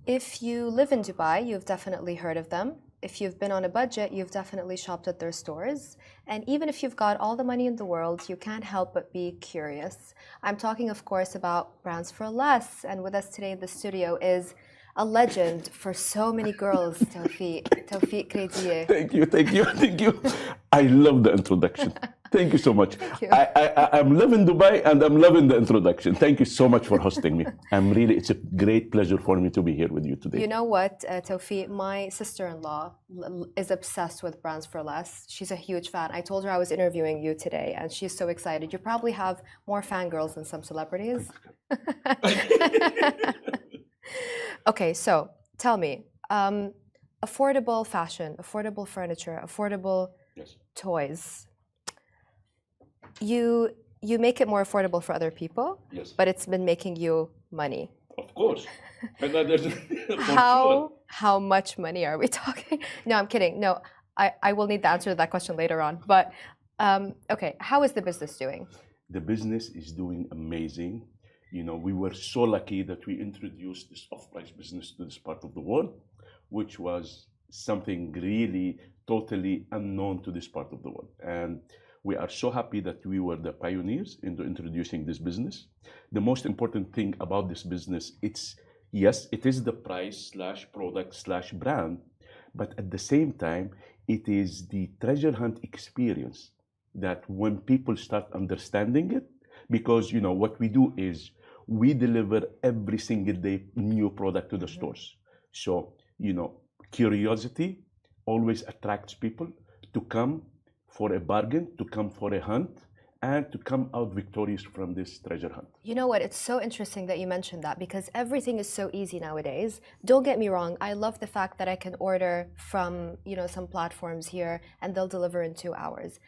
If you live in Dubai, you've definitely heard of them. If you've been on a budget, you've definitely shopped at their stores. And even if you've got all the money in the world, you can't help but be curious. I'm talking, of course, about Brands for Less. And with us today in the studio is a legend for so many girls, Toufic Kreidieh. Thank you, thank you, thank you. I love the introduction. Thank you so much. Thank you. I'm loving Dubai and I'm loving the introduction. Thank you so much for hosting me. It's a great pleasure for me to be here with you today. You know what, Toufic, my sister-in-law is obsessed with Brands for Less. She's a huge fan. I told her I was interviewing you today and she's so excited. You probably have more fangirls than some celebrities. Okay, so tell me, affordable fashion, affordable furniture, affordable toys. You make it more affordable for other people, but it's been making you money. Of course. How much money are we talking? No, I'm kidding. No, I will need the answer to that question later on. But okay, how is the business doing? The business is doing amazing. You know, we were so lucky that we introduced this off-price business to this part of the world, which was something really totally unknown to this part of the world. And we are so happy that we were the pioneers into introducing this business. The most important thing about this business, yes, it is the price / product / brand, but at the same time, it is the treasure hunt experience that when people start understanding it, because you know what we do is we deliver every single day new product to the stores. So, you know, curiosity always attracts people to come for a bargain, to come for a hunt, and to come out victorious from this treasure hunt. You know what? It's so interesting that you mentioned that because everything is so easy nowadays. Don't get me wrong. I love the fact that I can order from, you know, some platforms here and they'll deliver in 2 hours.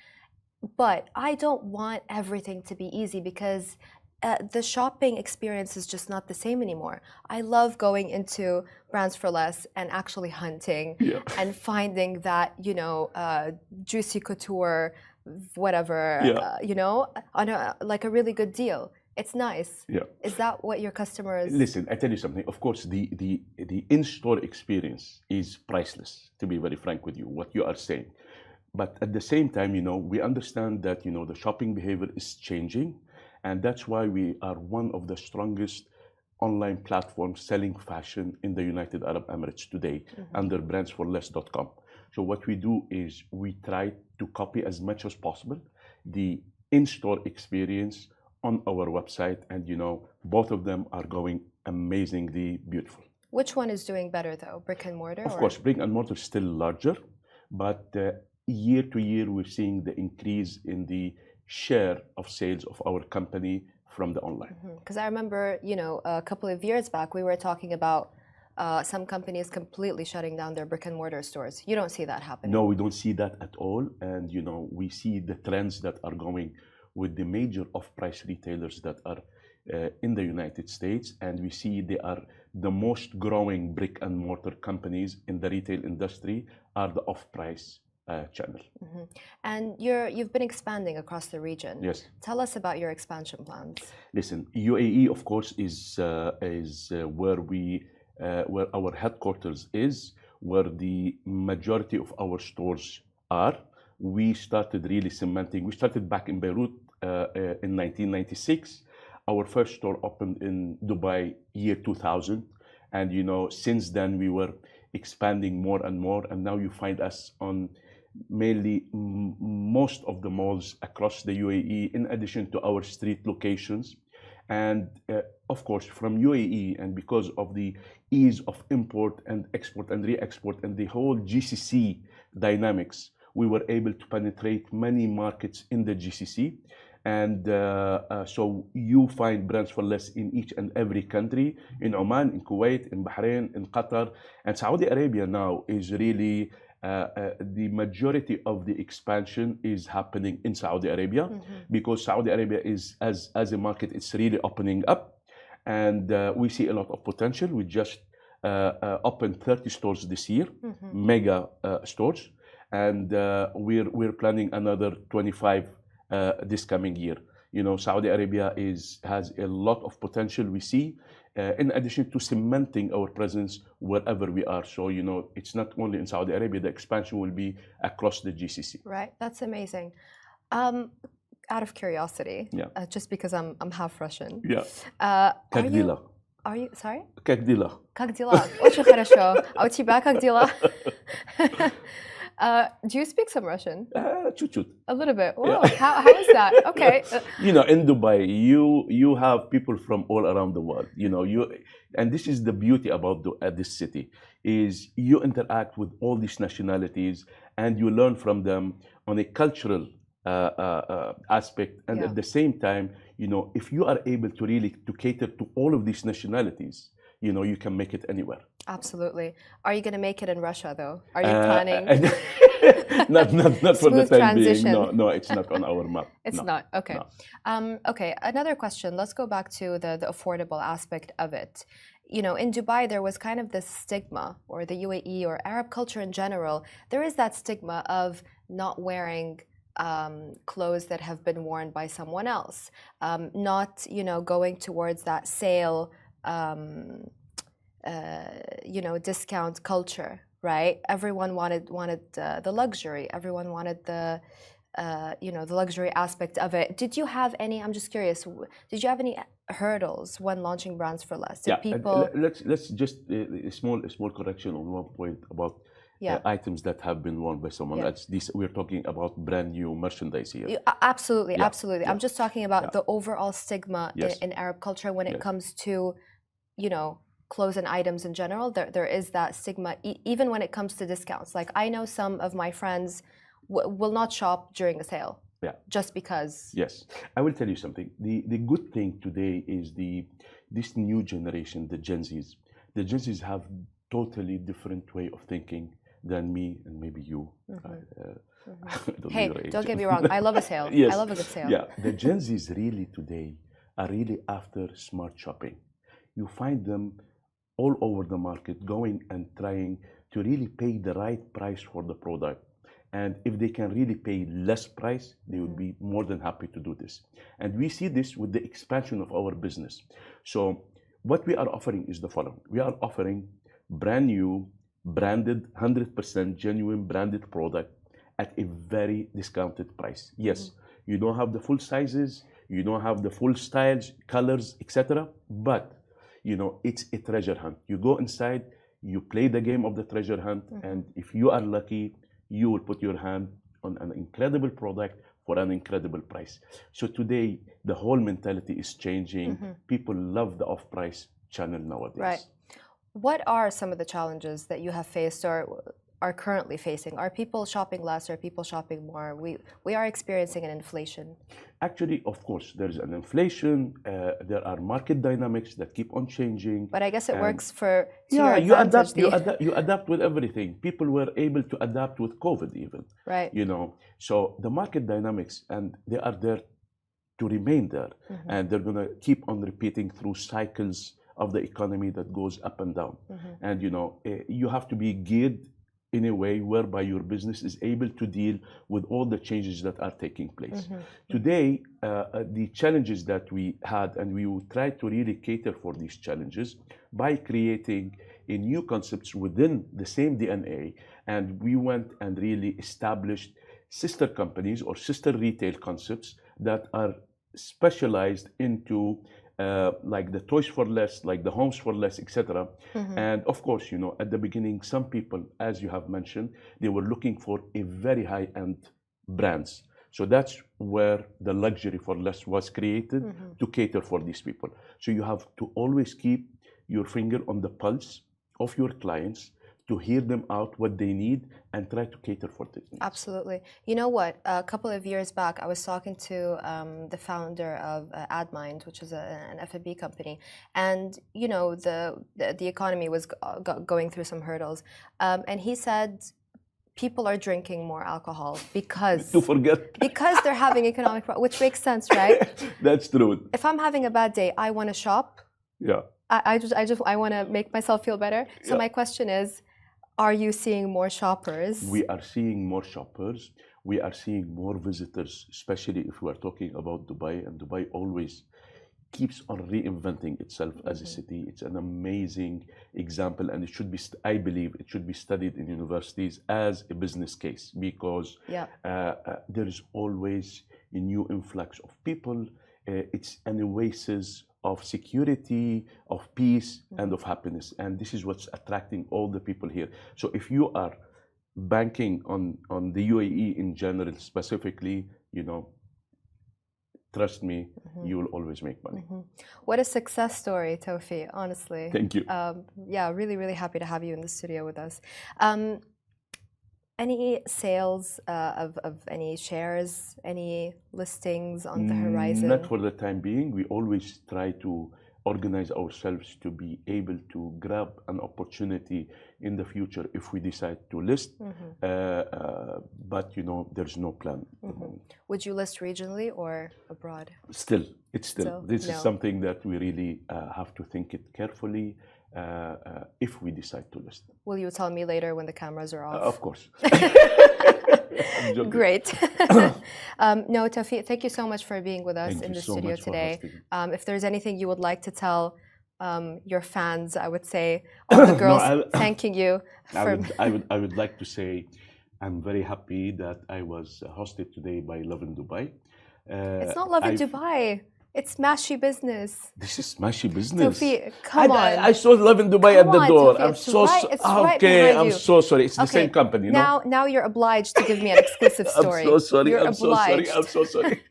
But I don't want everything to be easy because the shopping experience is just not the same anymore. I love going into Brands for Less and actually hunting and finding that, you know, juicy couture, whatever, you know, on like a really good deal. It's nice. Is that what your customers... Listen, I tell you something. Of course, the in-store experience is priceless, to be very frank with you, what you are saying. But at the same time, you know, we understand that, you know, the shopping behavior is changing. And that's why we are one of the strongest online platforms selling fashion in the United Arab Emirates today under brandsforless.com. So what we do is we try to copy as much as possible the in-store experience on our website. And, you know, both of them are going amazingly beautiful. Which one is doing better though, brick and mortar? Of course, brick and mortar is still larger, but year to year, we're seeing the increase in the share of sales of our company from the online. Because I remember, you know, a couple of years back, we were talking about some companies completely shutting down their brick and mortar stores. You don't see that happening? No, we don't see that at all. And, you know, we see the trends that are going with the major off-price retailers that are in the United States. And we see they are the most growing brick and mortar companies in the retail industry are the off-price channel. And you've been expanding across the region. Yes. Tell us about your expansion plans. Listen, UAE, of course, is where our headquarters is, where the majority of our stores are. We started really cementing. We started back in Beirut in 1996. Our first store opened in Dubai year 2000. And, you know, since then we were expanding more and more. And now you find us on mainly most of the malls across the UAE, in addition to our street locations. And of course, from UAE, and because of the ease of import and export and re-export and the whole GCC dynamics, we were able to penetrate many markets in the GCC. And so you find Brands for Less in each and every country, in Oman, in Kuwait, in Bahrain, in Qatar. And Saudi Arabia now is really the majority of the expansion is happening in Saudi Arabia because Saudi Arabia is, as a market, it's really opening up. And we see a lot of potential. We just opened 30 stores this year, mega stores. And we're planning another 25 this coming year. You know, Saudi Arabia has a lot of potential we see. in addition to cementing our presence wherever we are. So, it's not only in Saudi Arabia, the expansion will be across the GCC. Right, that's amazing. Out of curiosity, Yeah. just because I'm half Russian. Yeah. Are Как you sorry? Как дела? Как дела? Очень хорошо. А у тебя как дела? Do you speak some Russian? Чуть-чуть. A little bit. Whoa, Yeah. how is that? Okay. In Dubai, you have people from all around the world. And this is the beauty about this city, is you interact with all these nationalities and you learn from them on a cultural aspect. And at the same time, if you are able to really to cater to all of these nationalities, you can make it anywhere. Absolutely. Are you going to make it in Russia, though? Are you planning? Not for the Smooth time transition. being. No, it's not on our map. It's No, not. Okay. no. Okay. Another question. Let's go back to the affordable aspect of it. In Dubai, there was kind of this stigma, or the UAE, or Arab culture in general. There is that stigma of not wearing clothes that have been worn by someone else, not going towards that sale, discount culture, right? Everyone wanted the luxury. Everyone wanted the luxury aspect of it. Did you have any? I'm just curious. Did you have any hurdles when launching brands for less? Did people? Let's just a small correction on one point about items that have been worn by someone else. We're talking about brand new merchandise here. Absolutely, absolutely. I'm just talking about the overall stigma in Arab culture when it comes to, clothes and items in general. There is that stigma, even when it comes to discounts. Like, I know some of my friends will not shop during a sale. Yeah. Just because. Yes, I will tell you something. The good thing today is this new generation, the Gen Zs. The Gen Zs have totally different way of thinking than me and maybe you. Hey, don't get me wrong. I love a sale. Yes. I love a good sale. Yeah, the Gen Zs really today are really after smart shopping. You find them all over the market going and trying to really pay the right price for the product. And if they can really pay less price, they would be more than happy to do this. And we see this with the expansion of our business. So what we are offering is the following. We are offering brand new, branded, 100% genuine branded product at a very discounted price. Yes, you don't have the full sizes, you don't have the full styles, colors, etc. But it's a treasure hunt. You go inside, you play the game of the treasure hunt, and if you are lucky, you will put your hand on an incredible product for an incredible price. So today, the whole mentality is changing. People love the off-price channel nowadays. Right. What are some of the challenges that you have faced or are currently facing? Are people shopping less? Are people shopping more? We are experiencing an inflation. Actually, of course, there's an inflation. There are market dynamics that keep on changing. But I guess it works for your you advantage. you adapt with everything. People were able to adapt with COVID even. Right. So the market dynamics, and they are there to remain there, and they're gonna keep on repeating through cycles of the economy that goes up and down. And you have to be geared in a way whereby your business is able to deal with all the changes that are taking place. Today, the challenges that we had, and we will try to really cater for these challenges by creating a new concepts within the same DNA, and we went and really established sister companies or sister retail concepts that are specialized into like the toys for less, like the homes for less, etc. And of course, at the beginning, some people, as you have mentioned, they were looking for a very high-end brands. So that's where the luxury for less was created to cater for these people. So you have to always keep your finger on the pulse of your clients to hear them out what they need and try to cater for this. Absolutely. You know what? A couple of years back, I was talking to the founder of AdMind, which is an F&B company, and the economy was going through some hurdles, and he said people are drinking more alcohol because they're having economic which makes sense, right? That's true. If I'm having a bad day, I want to shop. Yeah. I want to make myself feel better. So my question is, are you seeing more shoppers? We are seeing more shoppers. We are seeing more visitors, especially if we are talking about Dubai. And Dubai always keeps on reinventing itself as a city. It's an amazing example, and it should be, I believe, it should be studied in universities as a business case, because Yeah. there is always a new influx of people. It's an oasis of security, of peace, and of happiness. And this is what's attracting all the people here. So if you are banking on the UAE in general, specifically, trust me, you will always make money. What a success story, Toufic, honestly. Thank you. Yeah, really, really happy to have you in the studio with us. Any sales of any shares, any listings on the horizon? Not for the time being. We always try to organize ourselves to be able to grab an opportunity in the future if we decide to list. But there's no plan. Would you list regionally or abroad? Still. This is something that we really have to think it carefully if we decide to list. Will you tell me later when the cameras are off? Of course. Great. No, Toufic, thank you so much for being with us in the studio today. If there's anything you would like to tell your fans, I would say, all the girls thanking you. I would like to say I'm very happy that I was hosted today by Love in Dubai. It's not Love in Dubai. It's Smashi business. This is Smashi business. Toufic, come on. I saw Love in Dubai at the door. Toufic, I'm so sorry. It's the same company. Now you're obliged to give me an exclusive story. I'm so sorry. You're I'm obliged. so sorry. I'm so sorry.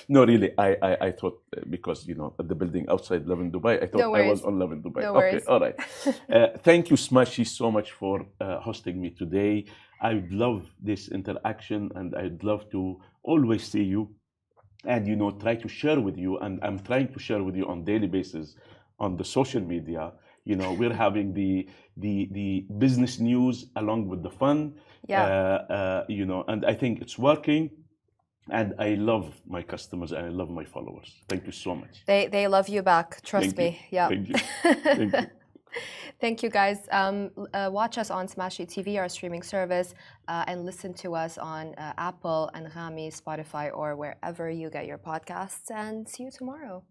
No, really. I thought because at the building outside Love in Dubai, I thought I was on Love in Dubai. No worries. All right. Thank you, Smashi, so much for hosting me today. I would love this interaction, and I'd love to always see you. And try to share with you, and I'm trying to share with you on daily basis on the social media. We're having the business news along with the fun. Yeah. And I think it's working. And I love my customers and I love my followers. Thank you so much. They love you back. Trust me. Yeah. Thank you. Thank you. Thank you, guys. Watch us on Smashi TV, our streaming service, and listen to us on Apple, Anghami, Spotify, or wherever you get your podcasts. And see you tomorrow.